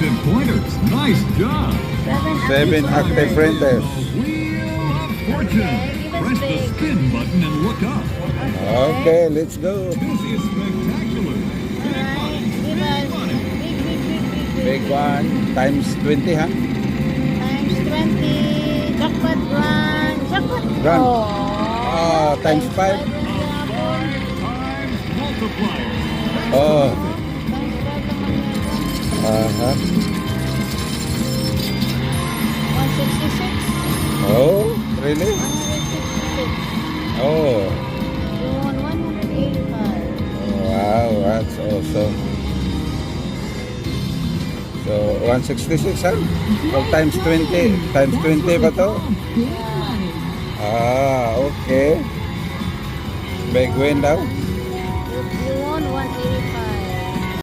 active pointers. Nice job. 7 active printers. Wheel of Fortune. Press the spin button and look up. Okay, let's go. This is spectacular. Alright, give us Big one, times 20, huh? times 20. Jackpot run. Jackpot. Run. Oh, Times 5. 5 times multiplier. Oh, Times 5 naman yan. uh-huh. 166. Oh, really? 166. Oh, You won 185. wow, that's awesome. So, 166, huh? So, times 20. Times 20 ba to? Yeah. Ah, okay. Big win daw.